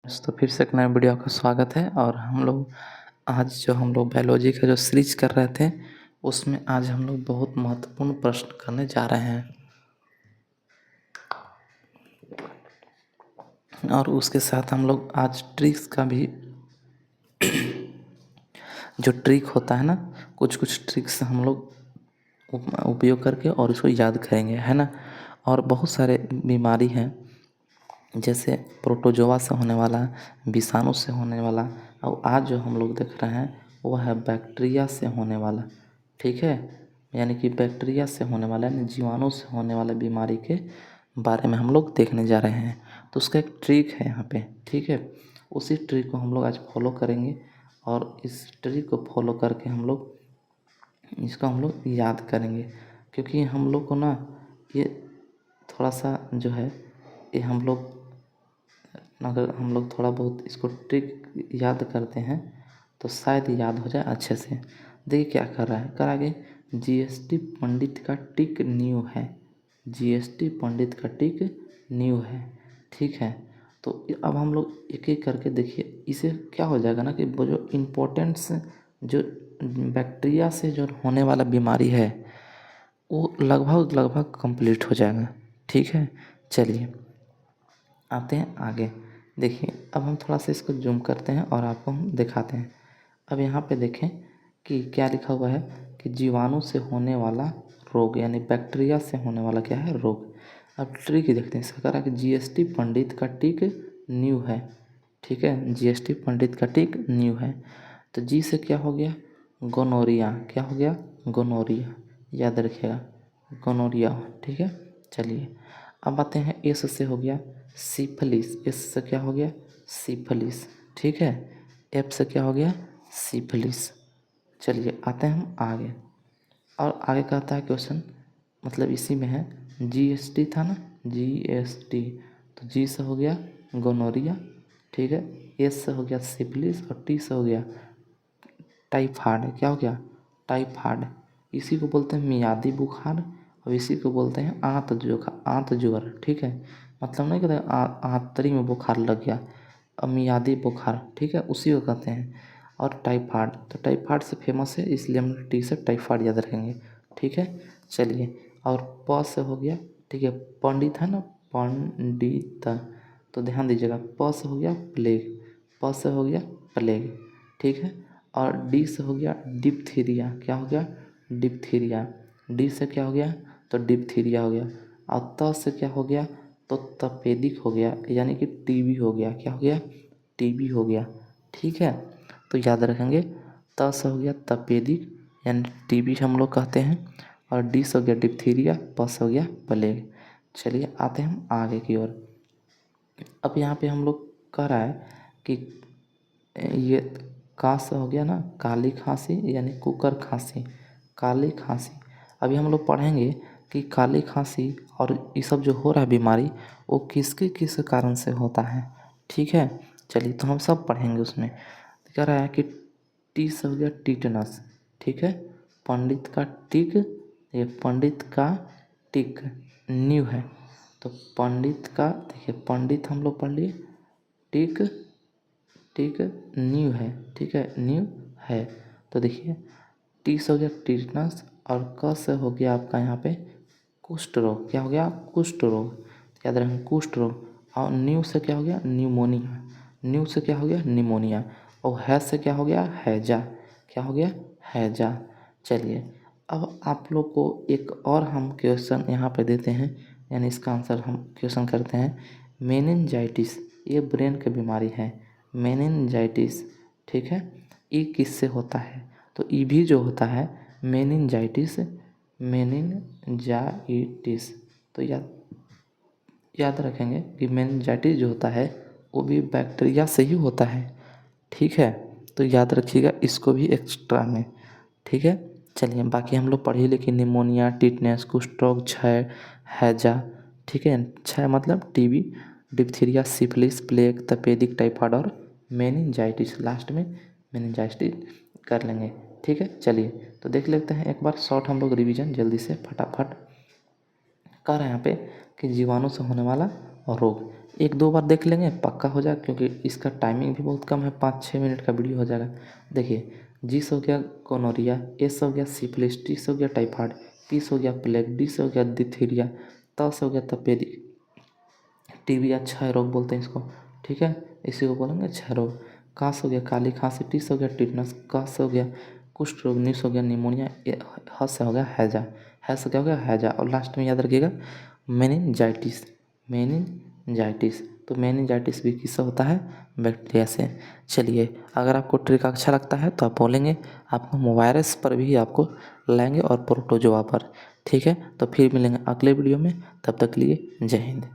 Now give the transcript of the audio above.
तो फिर से एक नए वीडियो का स्वागत है। और हम लोग बायोलॉजी का जो सीरीज कर रहे थे उसमें आज हम लोग बहुत महत्वपूर्ण प्रश्न करने जा रहे हैं। और उसके साथ हम लोग आज ट्रिक्स का भी जो ट्रिक होता है ना, कुछ ट्रिक्स हम लोग उपयोग करके और उसको याद करेंगे, है ना। और बहुत सारे बीमारी हैं, जैसे प्रोटोजोआ से होने वाला, विषाणु से होने वाला, और आज जो हम लोग देख रहे हैं वो है बैक्टीरिया से होने वाला। ठीक है, यानी कि बैक्टीरिया से होने वाला यानी जीवाणु से होने वाला बीमारी के बारे में हम लोग देखने जा रहे हैं। तो उसका एक ट्रिक है यहाँ पे, ठीक है। उसी ट्रिक को हम लोग आज फॉलो करेंगे और इस ट्रिक को फॉलो करके हम लोग याद करेंगे, क्योंकि हम लोग को ना ये थोड़ा सा जो है ये अगर हम लोग थोड़ा बहुत इसको ट्रिक याद करते हैं तो शायद याद हो जाए अच्छे से। देखिए क्या कर रहा है, कर आगे जीएसटी पंडित का टिक न्यू है, जीएसटी पंडित का टिक न्यू है। ठीक है, तो अब हम लोग एक एक करके देखिए, इसे क्या हो जाएगा ना कि वो जो इम्पोर्टेंट्स जो बैक्टीरिया से जो होने वाला बीमारी है वो लगभग कंप्लीट हो जाएगा। ठीक है, चलिए आते हैं आगे। देखिए अब हम थोड़ा सा इसको जूम करते हैं और आपको हम दिखाते हैं। अब यहाँ पे देखें कि क्या लिखा हुआ है कि जीवाणु से होने वाला रोग, यानी बैक्टीरिया से होने वाला क्या है, रोग। अब ट्रिक देखते हैं इसका, करा कि जीएसटी पंडित का टिक न्यू है। ठीक है, जीएसटी पंडित का टिक न्यू है। तो जी से क्या हो गया, गोनोरिया। क्या हो गया, गोनोरिया, याद रखिएगा, गोनोरिया। ठीक है, चलिए अब आते हैं एस से हो गया सिफिलिस। एस से क्या हो गया, सिफिलिस। ठीक है, एफ से क्या हो गया, सिफिलिस। चलिए आते हैं हम आगे, और आगे कहता है क्वेश्चन, मतलब इसी में है, जीएसटी था ना, जीएसटी, तो जी से हो गया गोनोरिया। ठीक है, एस से हो गया सिफिलिस और टी से हो गया टाइफाइड। क्या हो गया, टाइफाइड। इसी को बोलते हैं मियादी बुखार और इसी को बोलते हैं आंत ज्वर। ठीक है, मतलब नहीं कहते आंतरी में बुखार लग गया, अब मियादी बुखार। ठीक है, उसी को कहते हैं। और टाइफाइड, तो टाइफाइड से फेमस है इसलिए हम टी से टाइफाइड याद रखेंगे। ठीक है, चलिए और प से हो गया, ठीक है, पंडित है ना, पंडित, तो ध्यान दीजिएगा, प से हो गया प्लेग, प से हो गया प्लेग। ठीक है, और डी से हो गया डिप्थीरिया। क्या हो गया, डिप्थीरिया। डी से क्या हो गया, तो डिप्थीरिया हो गया। और त से क्या हो गया, तो तपेदिक हो गया, यानी कि टीबी हो गया। क्या हो गया, टीबी हो गया। ठीक है, तो याद रखेंगे, त से हो गया तपेदिक यानी टीबी हम लोग कहते हैं, और डी से हो गया डिप्थीरिया, प से हो गया प्लेग। चलिए आते हैं हम आगे की ओर। अब यहाँ पे हम लोग कह रहा है कि ये का से हो गया ना काली खांसी, यानी कुकर खांसी, काली खांसी। अभी हम लोग पढ़ेंगे कि काली खांसी और ये सब जो हो रहा है बीमारी, वो किस कारण से होता है। ठीक है, चलिए तो हम सब पढ़ेंगे उसमें। कह रहा है कि टी से हो गया टीटनस। ठीक है, पंडित का टिक, ये पंडित का टिक न्यू है, तो पंडित का, देखिए पंडित हम लोग पढ़ लिए, टिक, टिक न्यू है। ठीक है, न्यू है, तो देखिए टी से हो गया टीटनस और क से हो गया आपका यहाँ पे कुष्ठ रोग। क्या हो गया, कुष्ठ रोग, याद रखें कुष्ठ रोग। और न्यू से क्या हो गया, न्यूमोनिया। न्यू से क्या हो गया, निमोनिया। और है से क्या हो गया, हैजा। क्या हो गया, हैजा। चलिए अब आप लोग को एक और हम क्वेश्चन यहाँ पे देते हैं, यानी इसका आंसर हम क्वेश्चन करते हैं। मेनिनजाइटिस, ये ब्रेन की बीमारी है, मेनिनजाइटिस। ठीक है, ये किससे होता है, तो ये भी जो होता है मेनिनजाइटिस, मेनिनजाइटिस, तो याद रखेंगे कि मेनिनजाइटिस जो होता है वो भी बैक्टीरिया से ही होता है। ठीक है, तो याद रखिएगा इसको भी एक्स्ट्रा में। ठीक है, चलिए बाकी हम लोग पढ़िए, लेकिन निमोनिया, टिटनेस, कुष्ठ रोग, क्षय, हैजा। ठीक है, क्षय मतलब टीबी, डिप्थीरिया, सिफिलिस, प्लेग, तपेदिक, टाइफाइड और मेनिनजाइटिस, लास्ट में मेनिनजाइटिस कर लेंगे। ठीक है, चलिए तो देख लेते हैं एक बार शॉर्ट हम लोग रिवीजन जल्दी से फटाफट। कह रहे हैं यहाँ पे कि जीवाणु से होने वाला रोग, एक दो बार देख लेंगे पक्का हो जाएगा, क्योंकि इसका टाइमिंग भी बहुत कम है, 5-6 मिनट का वीडियो हो जाएगा। देखिए, जीस हो गया गोनोरिया, एस हो गया सिफिलिस, टीस हो गया टाइफाइड, पीस हो गया प्लेग, डीस हो गया डिथीरिया, तस हो गया तपेदी, टीबी या क्षय रोग बोलते हैं इसको, ठीक है, इसी को बोलेंगे क्षय रोग। कास हो गया काली खांसी, टीस हो गया टिटनस, कस हो गया कुष्ठ रोग, नीस हो गया निमोनिया, हस हो गया हैजा, हैस क्या हो गया हैजा, और लास्ट में याद रखिएगा मेनिनजाइटिस, मेनिनजाइटिस। तो मेनिनजाइटिस भी किससे होता है? बैक्टीरिया से। चलिए, अगर आपको ट्रिक अच्छा लगता है तो आप बोलेंगे, आपको मोवायरस पर भी आपको लाएंगे और प्रोटोजोआ पर, ठीक है। तो फिर मिलेंगे अगले वीडियो में, तब तक के लिए जय हिंद।